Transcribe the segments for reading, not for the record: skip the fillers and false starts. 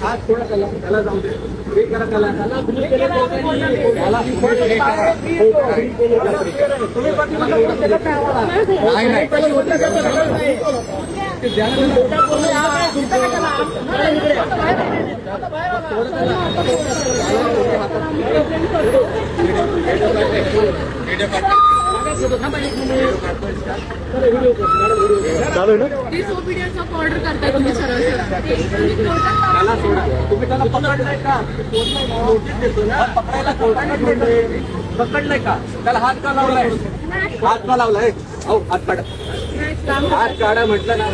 हात थोडा त्याला जाऊ दे, हे करा त्याला तुम्ही केलं चालू आहे ना डिसओबिडियन्स ऑफ ऑर्डर करताय तुम्ही सरळ त्याला सोडा. तुम्ही त्याला पकडलाय का? नोटीस देतो ना, पकडायला कोर्टाने पकडलाय का? त्याला हात का लावलाय? हात का लावलाय? अहो हात काढा, हात काढा म्हटलं ना,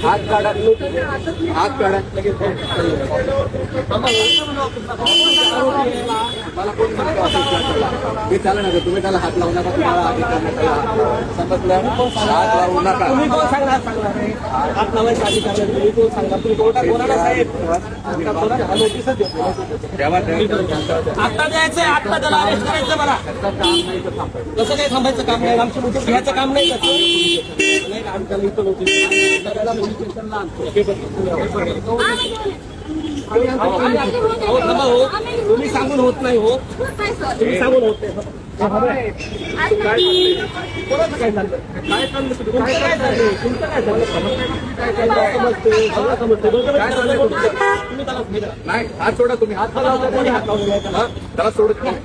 हात काढा, हात काढा. मला कोण मी त्याला नका, तुम्ही त्याला हात लावू नका, तुम्हाला समजलं? हात लावू नका. तुम्ही कोण सांगणार? हात लावायचा अधिकार तुम्ही कोण सांगा? तुम्ही कोर्टात बोला साहेब, नोटीसच देतो. आता द्यायचंय, आता त्याला अरेस्ट करायचं. मला कसं काही थांबायचं काम नाही, आमची नोटीस घ्यायचं काम नाही. आम्ही इथं नोटीस तुम्ही सांगून होत नाही. हो तुम्ही सांगून होत नाही. कोणाचं काय चाललं? काय चाललं? तुमचं काय चाललंय? तुमचं काय चाललं? तुम्ही त्याला नाही हात सोडा. तुम्ही हात लावला, हात लावला त्याला सोडत नाही.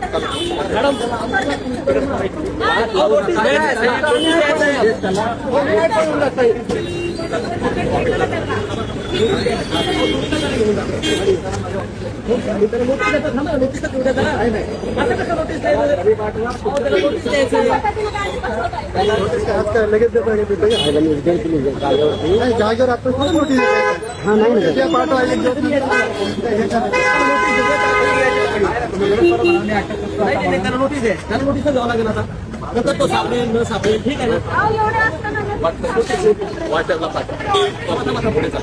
लगेच जागेवर आपण नोटीस नोटीस आहे, त्याला नोटीस द्यावं लागेल. आता नंतर तो सापडेल न सापडेल ठीक आहे ना. वाटरला पाठवा पुढे जा.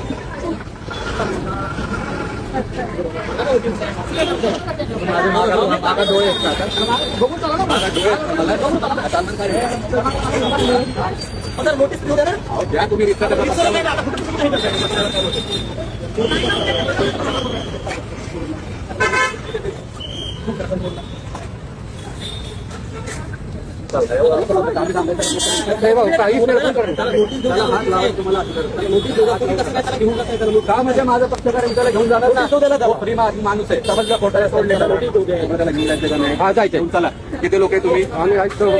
माझा डोळे बघून चला ना, माझा डोळे नोटीस देऊ द्या ना. द्या तुम्ही रिक्षा का म्हणजे माझा पक्षकार त्याला घेऊन जाणार फ्री माणूस आहे, समजला खोट्याला सोडलेला. त्याला घेऊन जायचं का नाही? हा जायचं. चला किती लोक आहे तुम्ही? आम्ही ऐकतो.